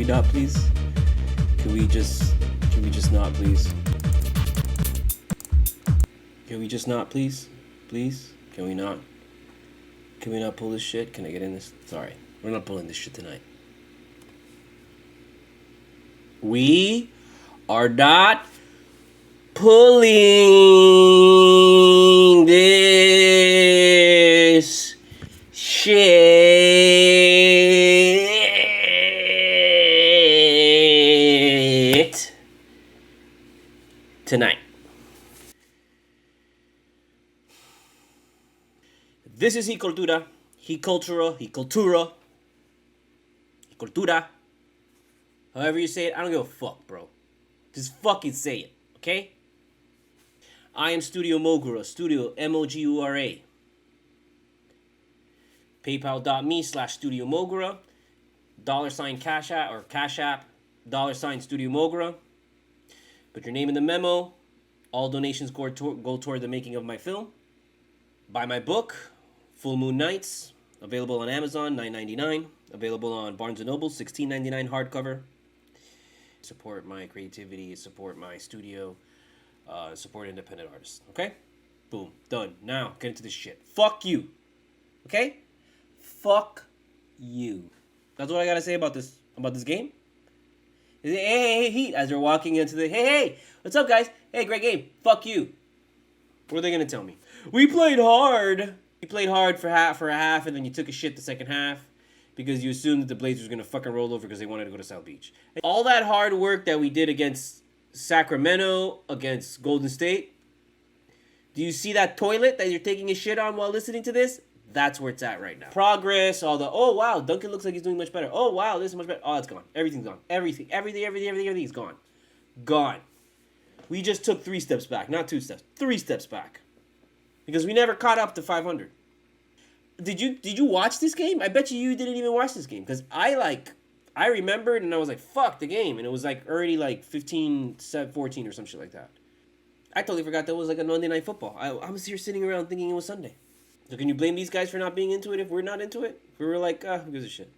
we not, please? Can we just not, please? Can we just not, please? Please? Can we not? Can we not pull this shit? Can I get in this? Sorry. We're not pulling this shit tonight. We are not pulling this shit tonight. This is CULTURA, CULTURA. However you say it, I don't give a fuck, bro. Just fucking say it, okay? I am studiomogura, studio, M-O-G-U-R-A. PayPal.me/studiomogura. $CashApp or CashApp, $studiomogura. Put your name in the memo. All donations go toward the making of my film. Buy my book, Full Moon Nights, available on Amazon, $9.99. Available on Barnes & Noble, $16.99 hardcover. Support my creativity, support my studio, support independent artists. Okay? Boom. Done. Now, get into this shit. Fuck you. Okay? Fuck you. That's what I gotta say about this game. Hey, Heat, as they're walking into the, hey, what's up, guys? Hey, great game. Fuck you. What are they gonna tell me? We played hard. You played hard for a half, and then you took a shit the second half because you assumed that the Blazers were gonna fucking roll over because they wanted to go to South Beach. All that hard work that we did against Sacramento, against Golden State, do you see that toilet that you're taking a shit on while listening to this? That's where it's at right now. Progress, all the, oh wow, Duncan looks like he's doing much better. Oh wow, this is much better. Oh, it's gone. Everything's gone. Everything's gone. Gone. We just took 3 steps back, not 2 steps. 3 steps back. Because we never caught up to 500. Did you watch this game? I bet you didn't even watch this game. Because I remembered and I was like, fuck the game. And it was like already like 15-14 or some shit like that. I totally forgot that was like a Monday Night Football. I was here sitting around thinking it was Sunday. So can you blame these guys for not being into it if we're not into it? If we were like, who gives a shit?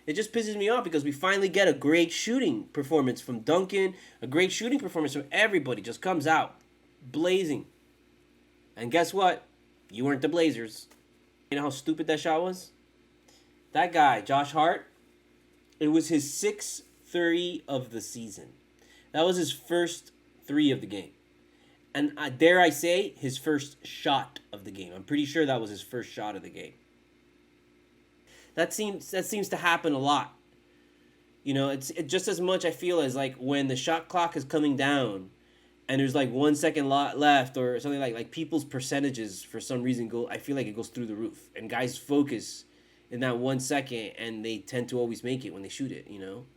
It just pisses me off because we finally get a great shooting performance from Duncan. A great shooting performance from everybody. Just comes out blazing. And guess what? You weren't the Blazers. You know how stupid that shot was? That guy, Josh Hart, it was his 6th 3 of the season. That was his first 3 of the game. And dare I say, his first shot of the game. I'm pretty sure that was his first shot of the game. That seems to happen a lot. You know, it's just as much I feel as like when the shot clock is coming down and there's like 1 second left or something like people's percentages for some reason I feel like it goes through the roof. And guys focus in that 1 second and they tend to always make it when they shoot it, you know?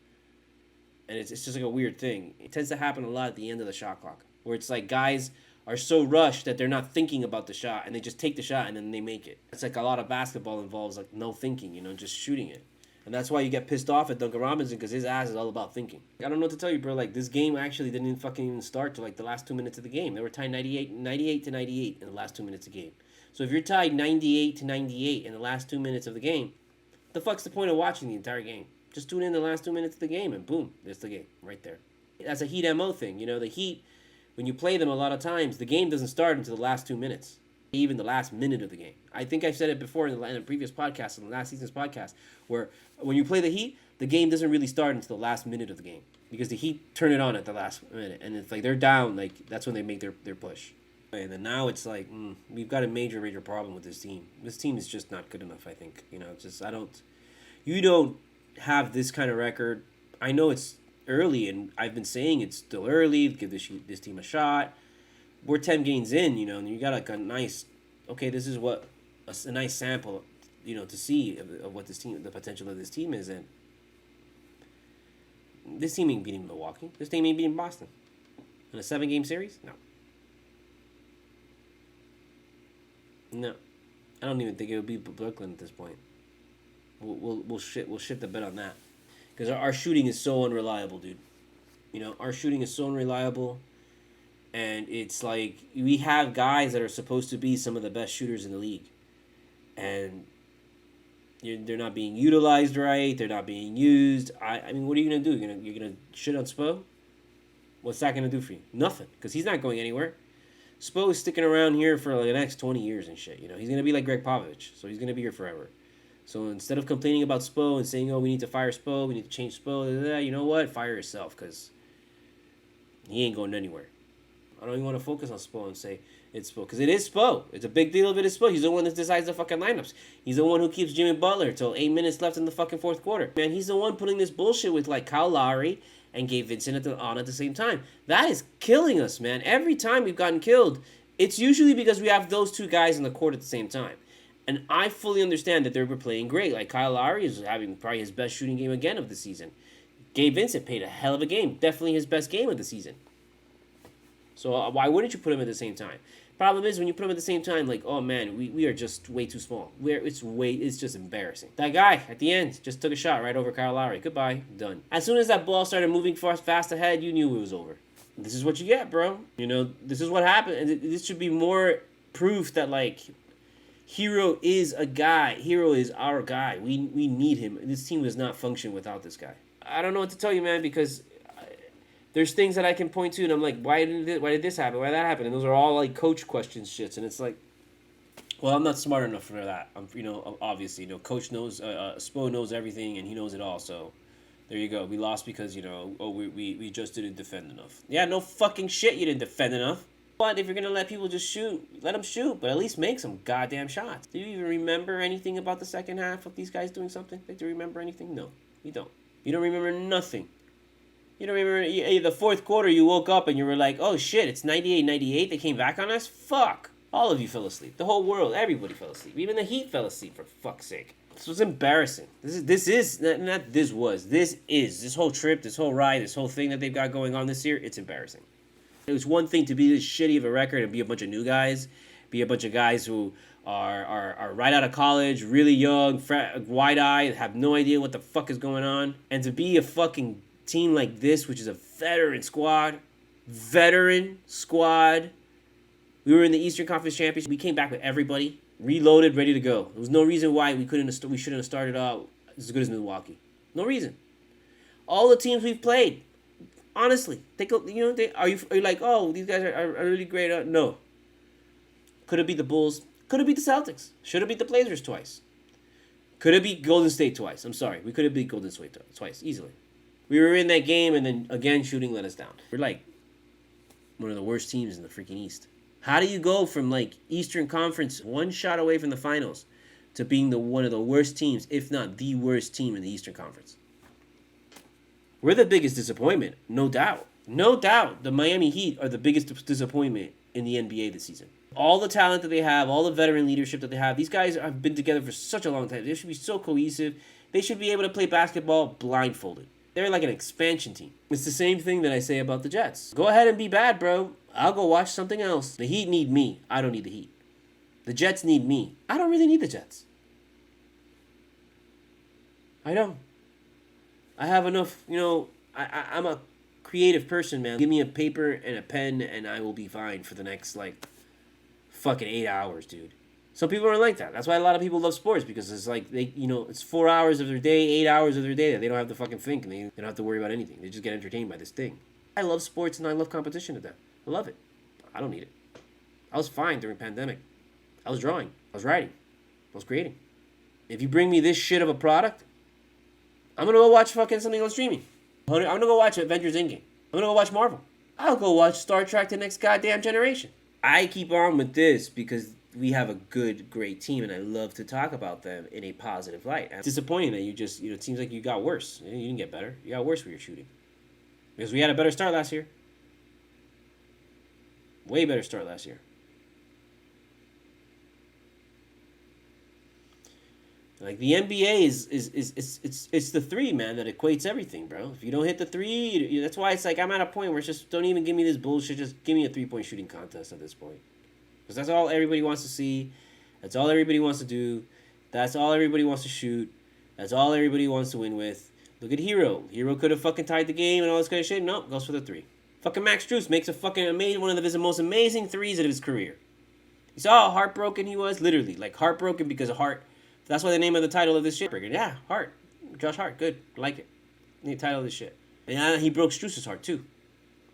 And it's just like a weird thing. It tends to happen a lot at the end of the shot clock. Where it's like guys are so rushed that they're not thinking about the shot and they just take the shot and then they make it. It's like a lot of basketball involves like no thinking, you know, just shooting it. And that's why you get pissed off at Duncan Robinson because his ass is all about thinking. I don't know what to tell you, bro. Like, this game actually didn't fucking even start till like the last 2 minutes of the game. They were tied 98 to 98 in the last 2 minutes of the game. So if you're tied 98 to 98 in the last 2 minutes of the game, what the fuck's the point of watching the entire game? Just tune in the last 2 minutes of the game and boom, there's the game right there. That's a Heat MO thing. You know, the Heat, when you play them a lot of times, the game doesn't start until the last 2 minutes. Even the last minute of the game. I think I've said it before in a previous podcast, in the last season's podcast, where when you play the Heat, the game doesn't really start until the last minute of the game. Because the Heat turn it on at the last minute. And it's like they're down, like that's when they make their push. And then now it's like, we've got a major problem with this team. This team is just not good enough, I think. You know, it's just, you don't have this kind of record. I know it's early, and I've been saying it's still early, give this team a shot. We're 10 games in, you know, and you got like a nice, okay, this is what a nice sample, you know, to see of what this team, the potential of this team is. And this team ain't beating Milwaukee. This team ain't beating Boston. In a 7-game series? No. I don't even think it would be Brooklyn at this point. We'll shift the bet on that. Because our shooting is so unreliable, dude. You know, our shooting is so unreliable. And it's like, we have guys that are supposed to be some of the best shooters in the league. And, They're not being utilized right. They're not being used. I mean, what are you gonna do? You're gonna shit on Spo? What's that gonna do for you? Nothing, because he's not going anywhere. Spo is sticking around here for like the next 20 years and shit. You know, he's gonna be like Greg Popovich, so he's gonna be here forever. So instead of complaining about Spo and saying, "Oh, we need to fire Spo, we need to change Spo," you know what? Fire yourself, because he ain't going anywhere. I don't even want to focus on Spo and say it's Spo, because it is Spo. It's a big deal if it is Spo. He's the one that decides the fucking lineups. He's the one who keeps Jimmy Butler till 8 minutes left in the fucking fourth quarter. Man, he's the one putting this bullshit with like Kyle Lowry and Gabe Vincent on at the same time. That is killing us, man. Every time we've gotten killed, it's usually because we have those two guys in the court at the same time. And I fully understand that they were playing great. Like Kyle Lowry is having probably his best shooting game again of the season. Gabe Vincent played a hell of a game. Definitely his best game of the season. So why wouldn't you put him at the same time? Problem is, when you put them at the same time, like, oh man, we are just way too small. It's just embarrassing. That guy at the end just took a shot right over Kyle Lowry. Goodbye, done. As soon as that ball started moving fast ahead, you knew it was over. This is what you get, bro. You know, this is what happened. And this should be more proof that, like, Hero is a guy. Hero is our guy. We need him. This team does not function without this guy. I don't know what to tell you, man, because there's things that I can point to, and I'm like, why did this happen? Why did that happen? And those are all like coach questions, shits, and it's like, well, I'm not smart enough for that. I'm, obviously, coach knows, Spo knows everything, and he knows it all. So there you go. We lost because we just didn't defend enough. Yeah, no fucking shit. You didn't defend enough. But if you're gonna let people just shoot, let them shoot, but at least make some goddamn shots. Do you even remember anything about the second half of these guys doing something? Like, do you remember anything? No, you don't. You don't remember nothing. You don't remember the fourth quarter. You woke up and you were like, "Oh shit, it's 98-98. They came back on us. Fuck." All of you fell asleep. The whole world, everybody fell asleep. Even the Heat fell asleep, for fuck's sake. This was embarrassing. This whole trip, this whole ride, this whole thing that they've got going on this year. It's embarrassing. It was one thing to be this shitty of a record and be a bunch of new guys, be a bunch of guys who are right out of college, really young, wide-eyed, have no idea what the fuck is going on. And to be a fucking team like this, which is a veteran squad. We were in the Eastern Conference Championship. We came back with everybody, reloaded, ready to go. There was no reason why we shouldn't have started out as good as Milwaukee. No reason. All the teams we've played, honestly, are you like, oh, these guys are really great? No. Could have beat the Bulls. Could have beat the Celtics. Should have beat the Blazers twice. Could have beat Golden State twice. I'm sorry. We could have beat Golden State twice, easily. We were in that game, and then, again, shooting let us down. We're, like, one of the worst teams in the freaking East. How do you go from, like, Eastern Conference, one shot away from the finals, to being one of the worst teams, if not the worst team in the Eastern Conference? We're the biggest disappointment, no doubt. No doubt the Miami Heat are the biggest disappointment in the NBA this season. All the talent that they have, all the veteran leadership that they have, these guys have been together for such a long time. They should be so cohesive. They should be able to play basketball blindfolded. They're like an expansion team. It's the same thing that I say about the Jets. Go ahead and be bad, bro. I'll go watch something else. The Heat need me. I don't need the Heat. The Jets need me. I don't really need the Jets. I don't. I have enough, I'm a creative person, man. Give me a paper and a pen and I will be fine for the next, fucking 8 hours, dude. Some people aren't like that. That's why a lot of people love sports, because it's like, it's 4 hours of their day, 8 hours of their day that they don't have to fucking think, and they don't have to worry about anything. They just get entertained by this thing. I love sports and I love competition to death. I love it. I don't need it. I was fine during pandemic. I was drawing. I was writing. I was creating. If you bring me this shit of a product, I'm going to go watch fucking something on streaming. I'm going to go watch Avengers Endgame. I'm going to go watch Marvel. I'll go watch Star Trek The Next Goddamn Generation. I keep on with this because we have a great team, and I love to talk about them in a positive light. It's disappointing that you just, it seems like you got worse. You didn't get better. You got worse with your shooting. Because we had a better start last year. Way better start last year. Like, the NBA it's the three, man, that equates everything, bro. If you don't hit the three, that's why it's like I'm at a point where it's just, don't even give me this bullshit. Just give me a 3-point shooting contest at this point. Because that's all everybody wants to see. That's all everybody wants to do. That's all everybody wants to shoot. That's all everybody wants to win with. Look at Hero. Hero could have fucking tied the game and all this kind of shit. Nope, goes for the three. Fucking Max Strus makes a fucking one of his most amazing threes of his career. You saw how heartbroken he was? Literally, like, heartbroken because Hart That's why the name of the title of this shit. Yeah, Hart. Josh Hart. Good. I like it. The title of this shit. And he broke Strus's heart, too.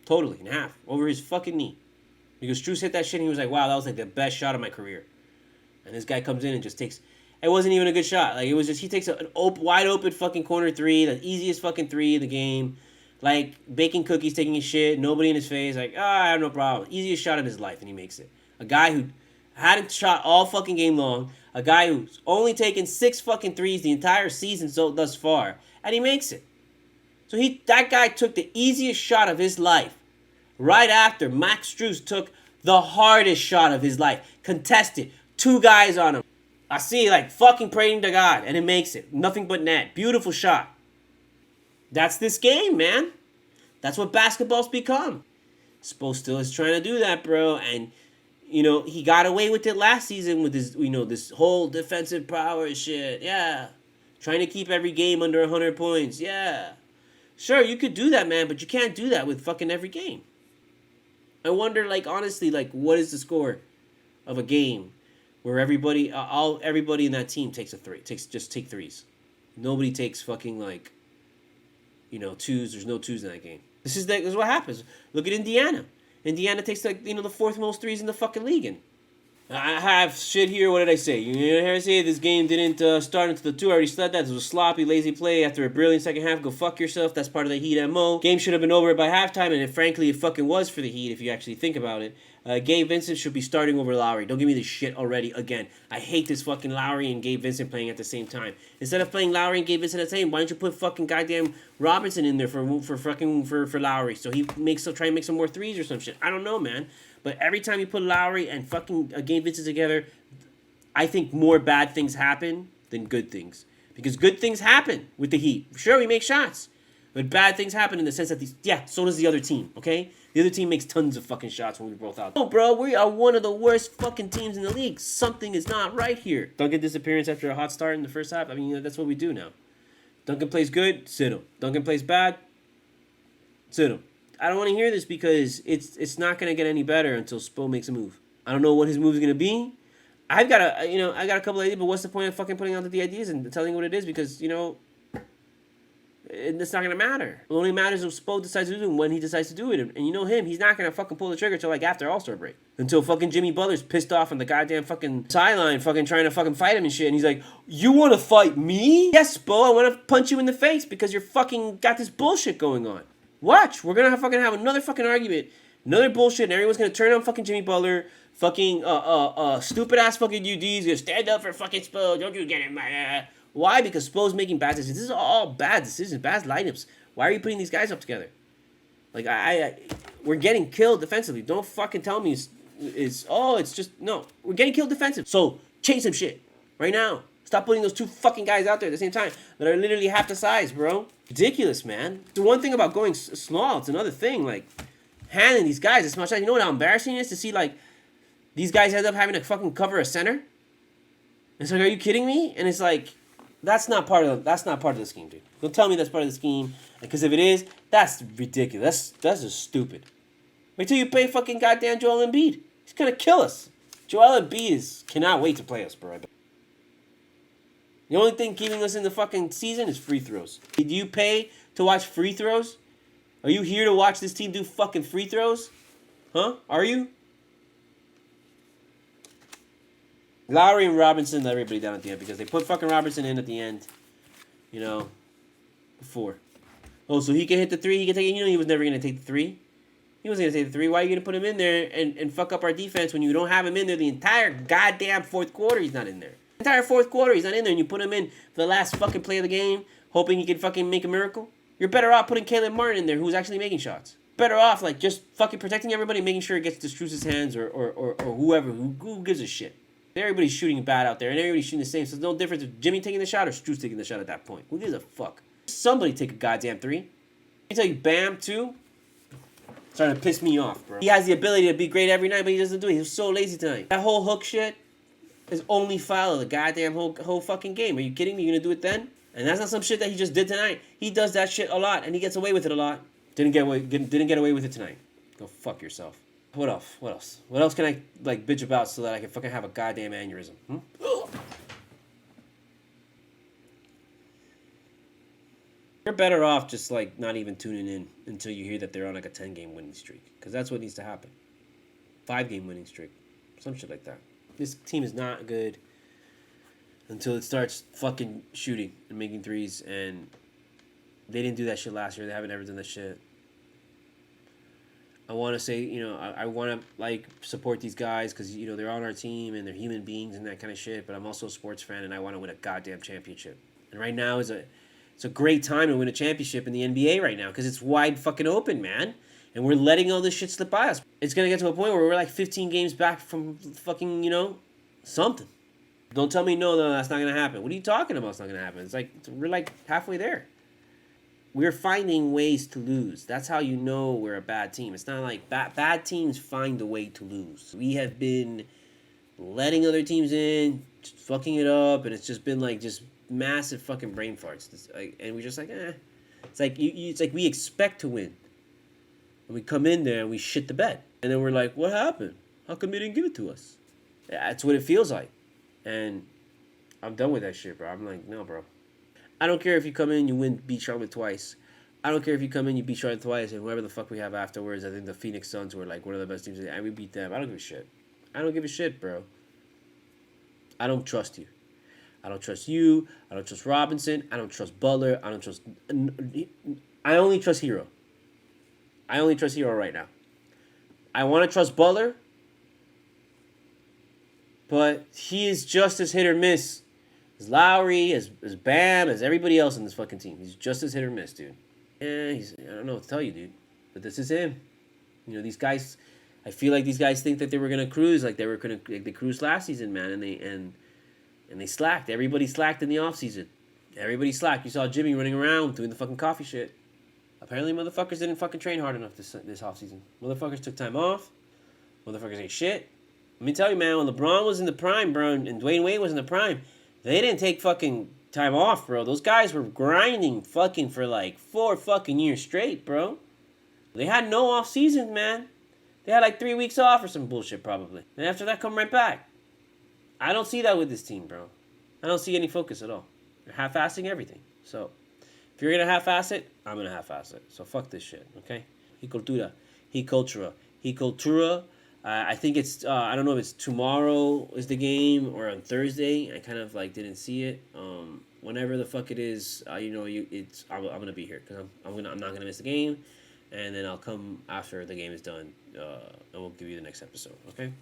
Totally. In half. Over his fucking knee. Because Strus hit that shit and he was like, wow, that was like the best shot of my career. And this guy comes in and just takes... It wasn't even a good shot. Like, it was just... He takes an wide open fucking corner three. The easiest fucking three of the game. Like, baking cookies, taking his shit. Nobody in his face. Like, I have no problem. Easiest shot of his life. And he makes it. A guy who hadn't shot all fucking game long. A guy who's only taken 6 fucking threes the entire season thus far. And he makes it. So that guy took the easiest shot of his life. Right after Max Strus took the hardest shot of his life. Contested. 2 guys on him. I see, like, fucking praying to God. And it makes it. Nothing but net. Beautiful shot. That's this game, man. That's what basketball's become. Spo still is trying to do that, bro. And, you know, he got away with it last season with his, you know, this whole defensive power shit. Yeah. Trying to keep every game under 100 points. Yeah. Sure, you could do that, man, but you can't do that with fucking every game. I wonder, like, honestly, like, what is the score of a game where everybody in that team takes a three, just take threes. Nobody takes fucking, like, you know, twos. There's no twos in that game. This is what happens. Look at Indiana. Indiana takes, like, you know, the 4th most threes in the fucking league. And I have shit here. What did I say? You hear I say this game didn't start until the 2. I already said that. It was a sloppy, lazy play after a brilliant second half. Go fuck yourself. That's part of the Heat MO. Game should have been over by halftime, and frankly, it fucking was for the Heat if you actually think about it. Gabe Vincent should be starting over Lowry. Don't give me this shit already again. I hate this fucking Lowry and Gabe Vincent playing at the same time. Instead of playing Lowry and Gabe Vincent at the same, why don't you put fucking goddamn Robinson in there for Lowry so he try and make some more threes or some shit. I don't know, man. But every time you put Lowry and fucking Gabe Vincent together, I think more bad things happen than good things. Because good things happen with the Heat. Sure, we make shots. But bad things happen in the sense that so does the other team, okay? The other team makes tons of fucking shots when we're both out. Oh, bro, we are one of the worst fucking teams in the league. Something is not right here. Duncan disappearance after a hot start in the first half. I mean, you know, that's what we do now. Duncan plays good, sit him. Duncan plays bad, sit him. I don't want to hear this because it's not going to get any better until Spo makes a move. I don't know what his move is going to be. I got a couple ideas, but what's the point of fucking putting out the ideas and telling what it is? Because, you know, it's not going to matter. It only matters if Spo decides to do it and when he decides to do it. And you know him, he's not going to fucking pull the trigger until like after All-Star break. Until fucking Jimmy Butler's pissed off on the goddamn fucking sideline fucking trying to fucking fight him and shit. And he's like, you want to fight me? Yes, Spo, I want to punch you in the face because you're fucking got this bullshit going on. Watch, we're going to fucking have another fucking argument. Another bullshit and everyone's going to turn on fucking Jimmy Butler. Fucking stupid ass fucking UD's going to stand up for fucking Spo. Don't you get it, man? Why? Because Spo's making bad decisions. This is all bad decisions, bad lineups. Why are you putting these guys up together? Like, we're getting killed defensively. Don't fucking tell me it's just, no. We're getting killed defensively. So, change some shit. Right now. Stop putting those 2 fucking guys out there at the same time that are literally half the size, bro. Ridiculous, man. The one thing about going small, it's another thing. Like, handling these guys as much as, you know what how embarrassing it is to see, like, these guys end up having to fucking cover a center? It's like, are you kidding me? And it's like, that's not part of the scheme, dude. Don't tell me that's part of the scheme. Because if it is, that's ridiculous. That's just stupid. Wait till you play fucking goddamn Joel Embiid. He's gonna kill us. Joel Embiid cannot wait to play us, bro. The only thing keeping us in the fucking season is free throws. Do you pay to watch free throws? Are you here to watch this team do fucking free throws? Huh? Are you? Lowry and Robinson let everybody down at the end because they put fucking Robinson in at the end. You know, before. Oh, so he can hit the 3. He can take it. You know he was never going to take the 3. He wasn't going to take the 3. Why are you going to put him in there and fuck up our defense when you don't have him in there the entire goddamn 4th quarter? He's not in there. The entire 4th quarter he's not in there and you put him in for the last fucking play of the game hoping he can fucking make a miracle? You're better off putting Caleb Martin in there who's actually making shots. Better off like just fucking protecting everybody and making sure it gets to Strus's hands or whoever. Who gives a shit? Everybody's shooting bad out there, and everybody's shooting the same, so there's no difference if Jimmy taking the shot or Strus taking the shot at that point. Who gives a fuck? Somebody take a goddamn 3. I tell you, Bam, too. Starting to piss me off, bro. He has the ability to be great every night, but he doesn't do it. He was so lazy tonight. That whole hook shit is only foul of the goddamn whole fucking game. Are you kidding me? You gonna do it then? And that's not some shit that he just did tonight. He does that shit a lot, and he gets away with it a lot. Didn't get away with it tonight. Go fuck yourself. What else? What else? What else can I, like, bitch about so that I can fucking have a goddamn aneurysm? You're better off just like not even tuning in until you hear that they're on like a 10-game winning streak, because that's what needs to happen. 5-game winning streak, some shit like that. This team is not good until it starts fucking shooting and making threes, and they didn't do that shit last year. They haven't ever done that shit. I want to say, I want to like support these guys because they're on our team and they're human beings and that kind of shit. But I'm also a sports fan and I want to win a goddamn championship. And right now it's a great time to win a championship in the NBA right now because it's wide fucking open, man. And we're letting all this shit slip by us. It's gonna get to a point where we're like 15 games back from fucking something. Don't tell me no, that's not gonna happen. What are you talking about? It's not gonna happen. It's like we're like halfway there. We're finding ways to lose. That's how you know we're a bad team. It's not like bad teams find a way to lose. We have been letting other teams in, just fucking it up, and it's just been like just massive fucking brain farts. And we're just like, eh. It's like it's like we expect to win. And we come in there and we shit the bed. And then we're like, what happened? How come they didn't give it to us? That's what it feels like. And I'm done with that shit, bro. I'm like, no, bro. I don't care if you come in, you beat Charlotte twice. I don't care if you come in, you beat Charlotte twice, and whoever the fuck we have afterwards. I think the Phoenix Suns were like one of the best teams, and we beat them. I don't give a shit. I don't give a shit, bro. I don't trust you. I don't trust you. I don't trust Robinson. I don't trust Butler. I don't trust. I only trust Hero. I only trust Hero right now. I want to trust Butler, but he is just as hit or miss as Lowry, as Bam, as everybody else in this fucking team. He's just as hit or miss, dude. Yeah, I don't know what to tell you, dude. But this is him. These guys, I feel like these guys think that they were gonna cruise, like they cruised last season, man, and they slacked. Everybody slacked in the offseason. Everybody slacked. You saw Jimmy running around doing the fucking coffee shit. Apparently, motherfuckers didn't fucking train hard enough this offseason. Motherfuckers took time off. Motherfuckers ain't shit. Let me tell you, man, when LeBron was in the prime, bro, and Dwayne Wade was in the prime, they didn't take fucking time off, bro. Those guys were grinding fucking for like 4 fucking years straight, bro. They had no off seasons, man. They had like 3 weeks off or some bullshit, probably. And after that, come right back. I don't see that with this team, bro. I don't see any focus at all. They're half-assing everything. So, if you're going to half-ass it, I'm going to half-ass it. So, fuck this shit, okay? CULTURA. CULTURA. I think it's, I don't know if it's tomorrow is the game or on Thursday. I kind of like didn't see it. Whenever the fuck it is, I'm going to be here because I'm not going to miss the game. And then I'll come after the game is done and we'll give you the next episode, okay?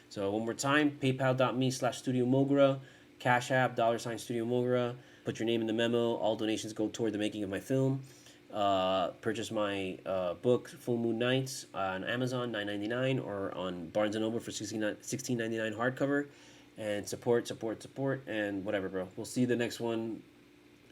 So one more time, paypal.me/studiomogura, CashApp, $studiomogura. Put your name in the memo. All donations go toward the making of my film. Purchase my book Full Moon Nights on Amazon, $9.99, or on Barnes & Noble for $16.99 hardcover, and support, and whatever, bro. We'll see the next one.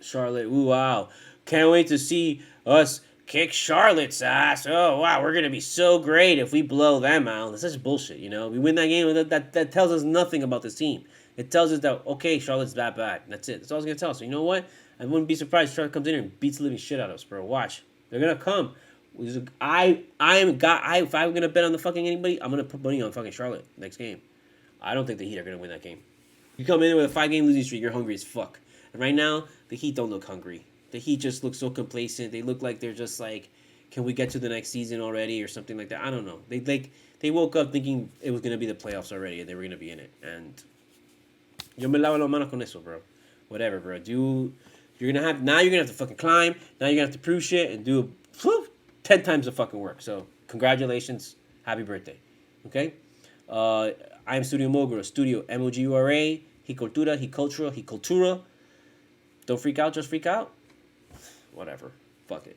Charlotte, ooh, wow, can't wait to see us kick Charlotte's ass. Oh wow, we're gonna be so great if we blow them out. That's such bullshit, we win that game. That tells us nothing about this team. It tells us that, okay, Charlotte's that bad. That's it. That's all it's gonna tell us. So you know what? I wouldn't be surprised if Charlotte comes in here and beats the living shit out of us, bro. Watch. They're gonna come. If I'm gonna bet on the fucking anybody, I'm gonna put money on fucking Charlotte next game. I don't think the Heat are gonna win that game. You come in with a 5-game losing streak, you're hungry as fuck. And right now, the Heat don't look hungry. The Heat just look so complacent. They look like they're just like, can we get to the next season already or something like that? I don't know. They woke up thinking it was gonna be the playoffs already and they were gonna be in it. And yo me lavo las manos con eso, bro. Whatever, bro. You're gonna have to fucking climb. Now you're gonna have to prove shit and do 10 times the fucking work. So congratulations, happy birthday. Okay? I am Studiomogura. Studio MOGURA. CULTURA. Don't freak out, just freak out. Whatever. Fuck it.